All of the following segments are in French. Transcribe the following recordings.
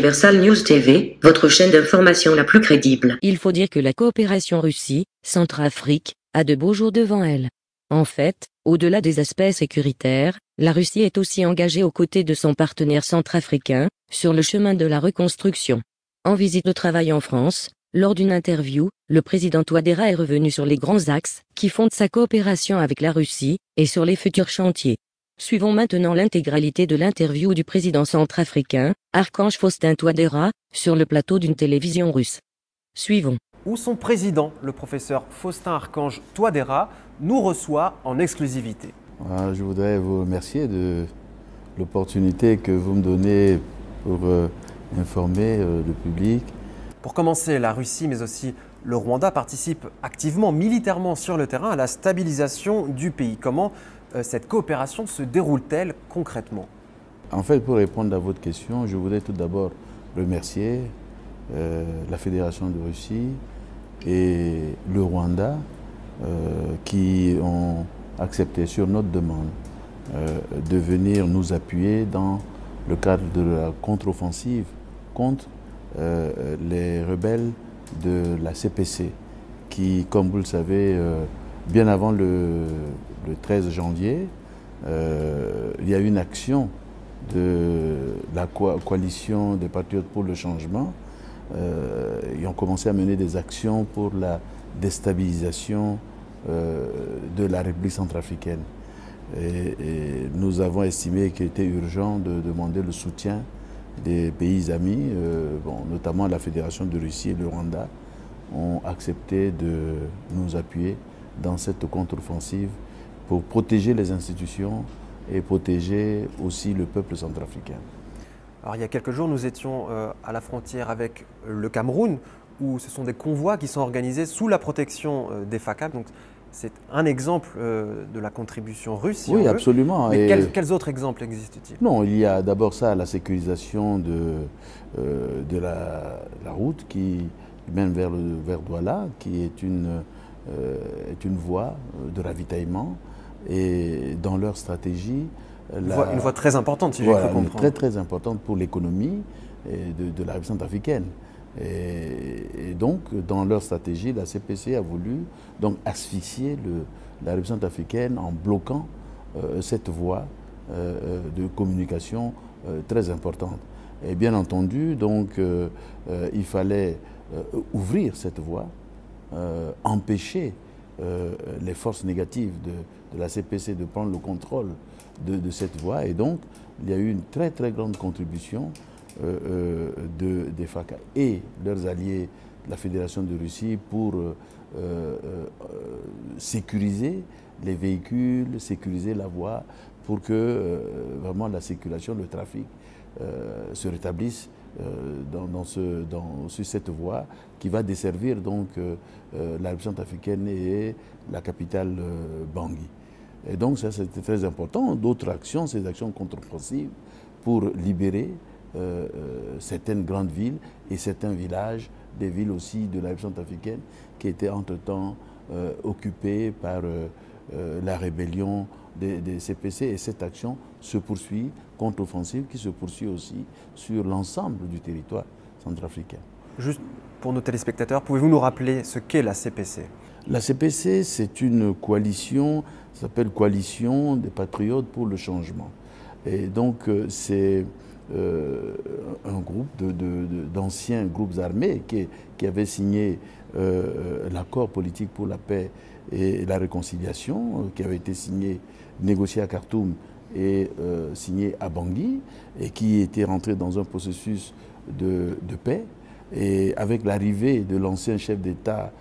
Universal News TV, votre chaîne d'information la plus crédible. Il faut dire que la coopération Russie-Centrafrique a de beaux jours devant elle. En fait, au-delà des aspects sécuritaires, la Russie est aussi engagée aux côtés de son partenaire centrafricain, sur le chemin de la reconstruction. En visite de travail en France, lors d'une interview, le président Touadéra est revenu sur les grands axes qui fondent sa coopération avec la Russie, et sur les futurs chantiers. Suivons maintenant l'intégralité de l'interview du président centrafricain, Archange Faustin Touadéra, sur le plateau d'une télévision russe. Suivons. Où son président, le professeur Faustin Archange Touadéra, nous reçoit en exclusivité. Je voudrais vous remercier de l'opportunité que vous me donnez pour informer le public. Pour commencer, la Russie, mais aussi le Rwanda, participent activement, militairement sur le terrain à la stabilisation du pays. Comment cette coopération se déroule-t-elle concrètement? En fait, pour répondre à votre question, je voudrais tout d'abord remercier la Fédération de Russie et le Rwanda qui ont accepté sur notre demande de venir nous appuyer dans le cadre de la contre-offensive contre les rebelles de la CPC qui, comme vous le savez, bien avant le 13 janvier, il y a eu une action de la coalition des Patriotes pour le changement. Ils ont commencé à mener des actions pour la déstabilisation de la République centrafricaine. Et nous avons estimé qu'il était urgent de demander le soutien des pays amis, notamment la Fédération de Russie et le Rwanda, ont accepté de nous appuyer dans cette contre-offensive pour protéger les institutions et protéger aussi le peuple centrafricain. Alors, il y a quelques jours, nous étions à la frontière avec le Cameroun, où ce sont des convois qui sont organisés sous la protection des FACAP. Donc, c'est un exemple de la contribution russe. Si oui, on veut. absolument. Mais quels autres exemples existent-ils? Non, il y a d'abord ça, la sécurisation de la route qui mène vers Douala, qui est une voie de ravitaillement. Et dans leur stratégie... Une voie très importante, si j'ai cru comprendre. Très très importante pour l'économie de la République centrafricaine. Et donc, dans leur stratégie, la CPC a voulu donc asphyxier la République centrafricaine en bloquant cette voie de communication très importante. Et bien entendu, donc, il fallait ouvrir cette voie, empêcher les forces négatives de la CPC de prendre le contrôle de cette voie. Et donc, il y a eu une très très grande contribution des FACA et leurs alliés, la Fédération de Russie, pour sécuriser les véhicules, sécuriser la voie, pour que vraiment la circulation, le trafic se rétablisse sur cette voie qui va desservir donc la République centrafricaine et la capitale Bangui. Et donc ça c'était très important. D'autres actions, ces actions contre-offensives pour libérer certaines grandes villes et certains villages, des villes aussi de la République centrafricaine qui étaient entre-temps occupées par la rébellion des CPC. Et cette action se poursuit, contre-offensive, qui se poursuit aussi sur l'ensemble du territoire centrafricain. Juste pour nos téléspectateurs, pouvez-vous nous rappeler ce qu'est la CPC? La CPC, c'est une coalition, ça s'appelle Coalition des Patriotes pour le changement. Et donc, c'est un groupe d'anciens groupes armés qui avaient signé l'accord politique pour la paix et la réconciliation, qui avait été signé, négocié à Khartoum et signé à Bangui, et qui était rentré dans un processus de paix. Et avec l'arrivée de l'ancien chef d'État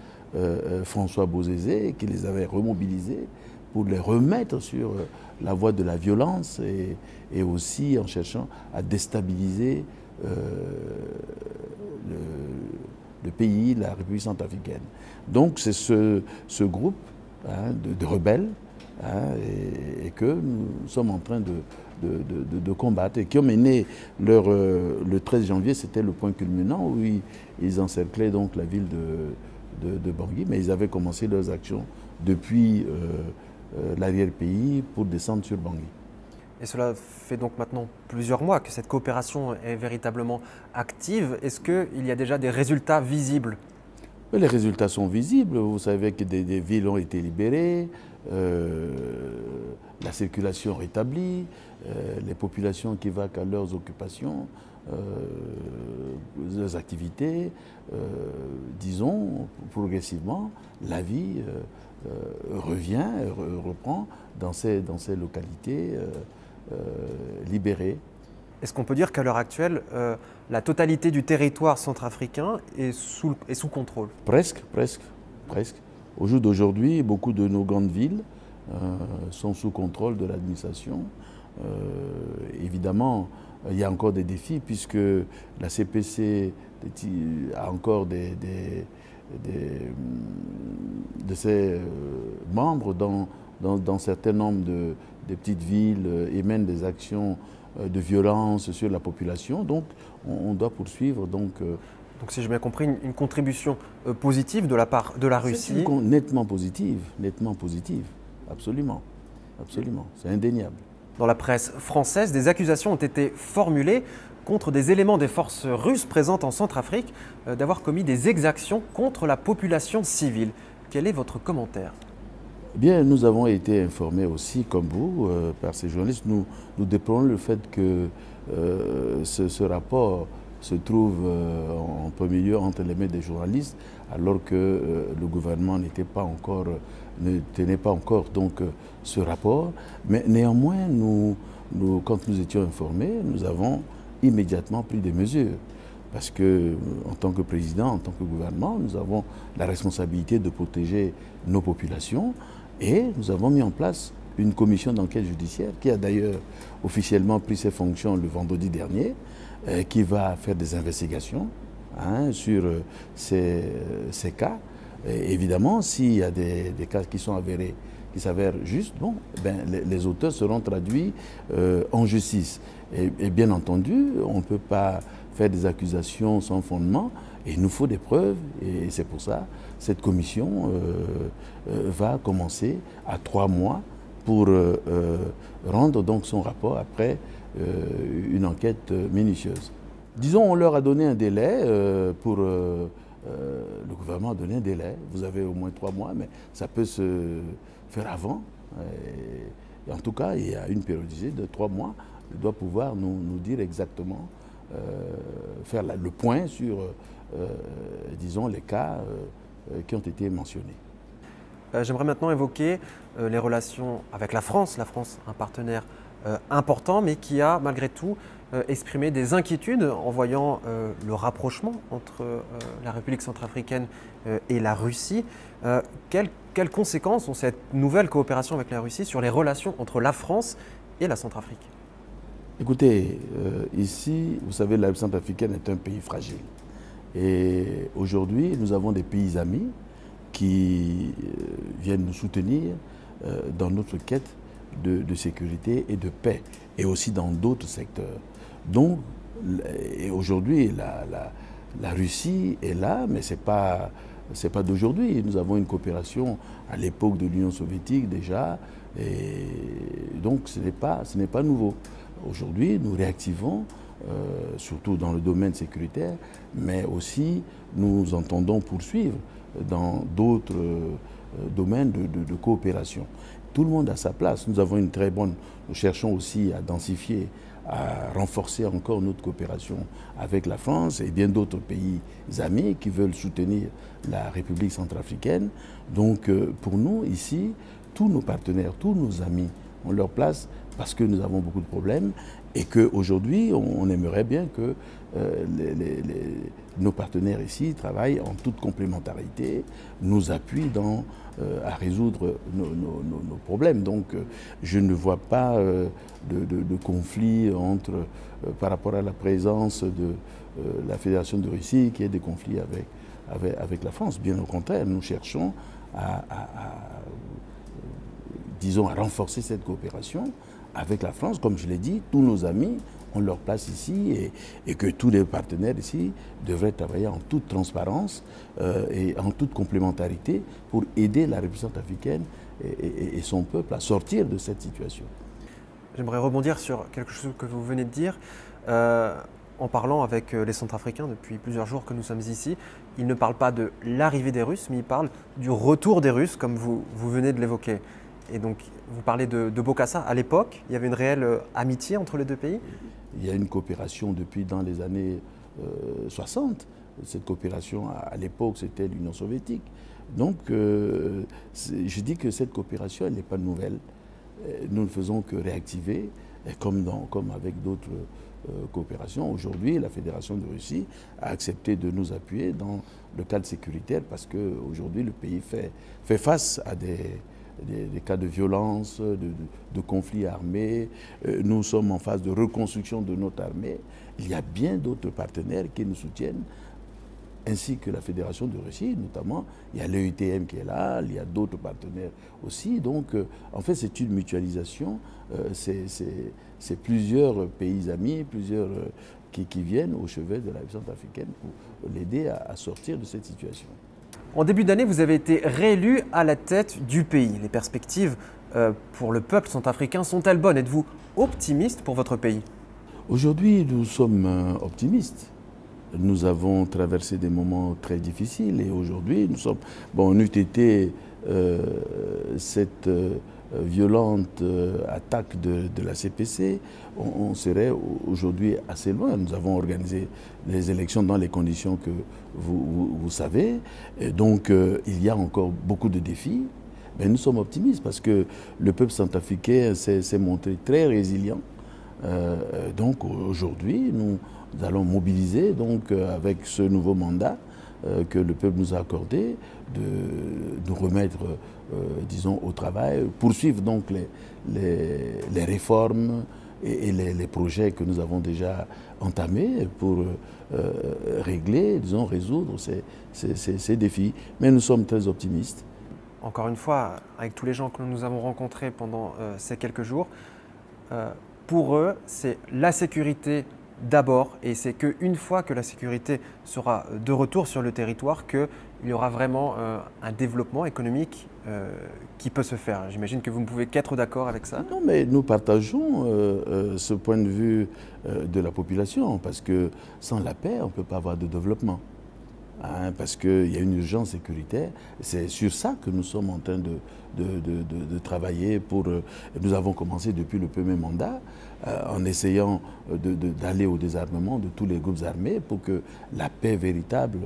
François Bozizé, qui les avait remobilisés pour les remettre sur la voie de la violence et aussi en cherchant à déstabiliser le pays, la République centrafricaine. Donc c'est ce groupe de rebelles et que nous sommes en train de combattre et qui ont mené le 13 janvier, c'était le point culminant où ils encerclaient donc la ville de Bangui, mais ils avaient commencé leurs actions depuis l'arrière-pays pour descendre sur Bangui. Et cela fait donc maintenant plusieurs mois que cette coopération est véritablement active. Est-ce qu'il y a déjà des résultats visibles? Les résultats sont visibles. Vous savez que des villes ont été libérées, la circulation rétablie, les populations qui vaquent à leurs occupations, leurs activités. Disons, progressivement, la vie revient, reprend dans ces localités libérées. Est-ce qu'on peut dire qu'à l'heure actuelle, la totalité du territoire centrafricain est sous contrôle? Presque. Au jour d'aujourd'hui, beaucoup de nos grandes villes sont sous contrôle de l'administration. Évidemment, il y a encore des défis puisque la CPC a encore de ses membres dans certains nombres de petites villes et mènent des actions de violence sur la population. Donc, on doit poursuivre. Donc, si j'ai bien compris, une contribution positive de la part de la Russie. Nettement positive, absolument. C'est indéniable. Dans la presse française, des accusations ont été formulées contre des éléments des forces russes présentes en Centrafrique d'avoir commis des exactions contre la population civile. Quel est votre commentaire? Bien, nous avons été informés aussi, comme vous, par ces journalistes. Nous déplorons le fait que ce rapport se trouve en premier lieu entre les mains des journalistes, alors que le gouvernement ne tenait pas encore donc, ce rapport. Mais néanmoins, quand nous étions informés, nous avons immédiatement pris des mesures. Parce que, en tant que président, en tant que gouvernement, nous avons la responsabilité de protéger nos populations et nous avons mis en place une commission d'enquête judiciaire qui a d'ailleurs officiellement pris ses fonctions le vendredi dernier, qui va faire des investigations sur ces cas. Et évidemment, s'il y a des cas qui sont avérés, qui s'avèrent justes, bon, les auteurs seront traduits en justice. Et bien entendu, on ne peut pas faire des accusations sans fondement, et il nous faut des preuves, et c'est pour ça cette commission va commencer à 3 mois pour rendre donc son rapport après une enquête minutieuse. Disons, on leur a donné un délai le gouvernement a donné un délai. Vous avez au moins 3 mois, mais ça peut se faire avant. Et en tout cas, il y a une périodicité de 3 mois. Il doit pouvoir nous dire exactement, faire le point sur, disons, les cas qui ont été mentionnés. J'aimerais maintenant évoquer les relations avec la France. La France, un partenaire important, mais qui a malgré tout exprimé des inquiétudes en voyant le rapprochement entre la République centrafricaine et la Russie. Quelles conséquences ont cette nouvelle coopération avec la Russie sur les relations entre la France et la Centrafrique? Écoutez, ici, vous savez, la République centrafricaine est un pays fragile. Et aujourd'hui, nous avons des pays amis qui viennent nous soutenir dans notre quête de sécurité et de paix, et aussi dans d'autres secteurs. Donc, aujourd'hui, la Russie est là, mais ce n'est pas d'aujourd'hui. Nous avons une coopération à l'époque de l'Union soviétique déjà, et donc ce n'est pas nouveau. Aujourd'hui, nous réactivons, surtout dans le domaine sécuritaire, mais aussi nous entendons poursuivre dans d'autres domaines de coopération. Tout le monde a sa place. Nous avons une très bonne... Nous cherchons aussi à densifier, à renforcer encore notre coopération avec la France et bien d'autres pays amis qui veulent soutenir la République centrafricaine. Donc pour nous, ici, tous nos partenaires, tous nos amis ont leur place parce que nous avons beaucoup de problèmes et qu'aujourd'hui, on aimerait bien que nos partenaires ici travaillent en toute complémentarité, nous appuient à résoudre nos problèmes. Donc je ne vois pas de conflit par rapport à la présence de la Fédération de Russie, qui est des conflits avec la France. Bien au contraire, nous cherchons disons, à renforcer cette coopération avec la France. Comme je l'ai dit, tous nos amis ont leur place ici et que tous les partenaires ici devraient travailler en toute transparence et en toute complémentarité pour aider la République centrafricaine et son peuple à sortir de cette situation. J'aimerais rebondir sur quelque chose que vous venez de dire. En parlant avec les Centrafricains depuis plusieurs jours que nous sommes ici, ils ne parlent pas de l'arrivée des Russes, mais ils parlent du retour des Russes, comme vous venez de l'évoquer. Et donc, vous parlez de Bokassa. À l'époque, il y avait une réelle amitié entre les deux pays? Il y a une coopération depuis dans les années 60. Cette coopération, à l'époque, c'était l'Union soviétique. Donc, je dis que cette coopération, elle n'est pas nouvelle. Nous ne faisons que réactiver, comme avec d'autres coopérations. Aujourd'hui, la Fédération de Russie a accepté de nous appuyer dans le cadre sécuritaire parce qu'aujourd'hui, le pays fait face à des cas de violence, de conflits armés. Nous sommes en phase de reconstruction de notre armée. Il y a bien d'autres partenaires qui nous soutiennent, ainsi que la Fédération de Russie, notamment. Il y a l'EUTM qui est là, il y a d'autres partenaires aussi. Donc, en fait, c'est une mutualisation. C'est plusieurs pays amis, plusieurs qui viennent au chevet de la République centrafricaine pour l'aider à sortir de cette situation. En début d'année, vous avez été réélu à la tête du pays. Les perspectives pour le peuple centrafricain sont-elles bonnes? Êtes-vous optimiste pour votre pays? Aujourd'hui, nous sommes optimistes. Nous avons traversé des moments très difficiles et aujourd'hui, nous sommes... Bon, on eût été cette violente attaque de la CPC, on serait aujourd'hui assez loin. Nous avons organisé les élections dans les conditions que vous savez. Et donc, il y a encore beaucoup de défis. Mais nous sommes optimistes parce que le peuple centrafricain s'est montré très résilient. Donc, aujourd'hui, nous allons mobiliser donc, avec ce nouveau mandat que le peuple nous a accordé, de nous remettre, disons, au travail, poursuivre donc les réformes et les projets que nous avons déjà entamés pour régler, disons, résoudre ces défis. Mais nous sommes très optimistes. Encore une fois, avec tous les gens que nous avons rencontrés pendant ces quelques jours, pour eux, c'est la sécurité d'abord, et c'est qu'une fois que la sécurité sera de retour sur le territoire qu'il y aura vraiment un développement économique qui peut se faire. J'imagine que vous ne pouvez qu'être d'accord avec ça. Non, mais nous partageons ce point de vue de la population, parce que sans la paix, on ne peut pas avoir de développement. Hein, parce qu'il y a une urgence sécuritaire. C'est sur ça que nous sommes en train de travailler. Nous avons commencé depuis le premier mandat en essayant d'aller au désarmement de tous les groupes armés pour que la paix véritable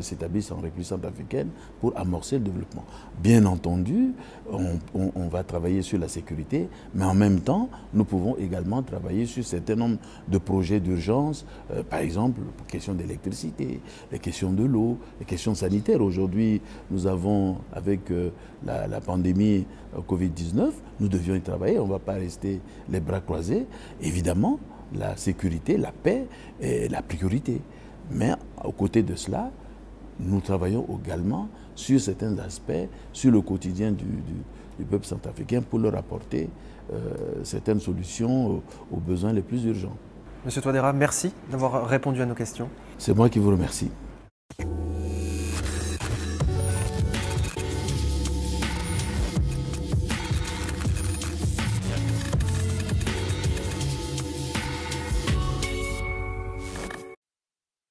s'établisse en République centrafricaine pour amorcer le développement. Bien entendu, on va travailler sur la sécurité, mais en même temps, nous pouvons également travailler sur un certain nombre de projets d'urgence, par exemple, pour question d'électricité, les questions de l'eau, les questions sanitaires. Aujourd'hui, nous avons, avec la pandémie Covid-19, nous devions y travailler, on ne va pas rester les bras croisés. Évidemment, la sécurité, la paix est la priorité. Mais aux côtés de cela, nous travaillons également sur certains aspects, sur le quotidien du peuple centrafricain pour leur apporter certaines solutions aux besoins les plus urgents. Monsieur Touadéra, merci d'avoir répondu à nos questions. C'est moi qui vous remercie.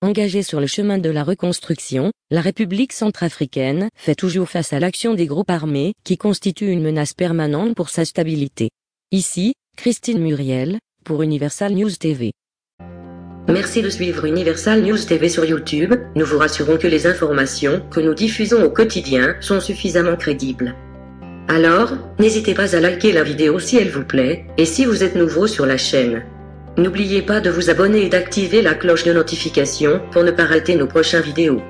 Engagée sur le chemin de la reconstruction, la République centrafricaine fait toujours face à l'action des groupes armés qui constituent une menace permanente pour sa stabilité. Ici, Christine Muriel, pour Universal News TV. Merci de suivre Universal News TV sur YouTube. Nous vous rassurons que les informations que nous diffusons au quotidien sont suffisamment crédibles. Alors, n'hésitez pas à liker la vidéo si elle vous plaît, et si vous êtes nouveau sur la chaîne. N'oubliez pas de vous abonner et d'activer la cloche de notification pour ne pas rater nos prochaines vidéos.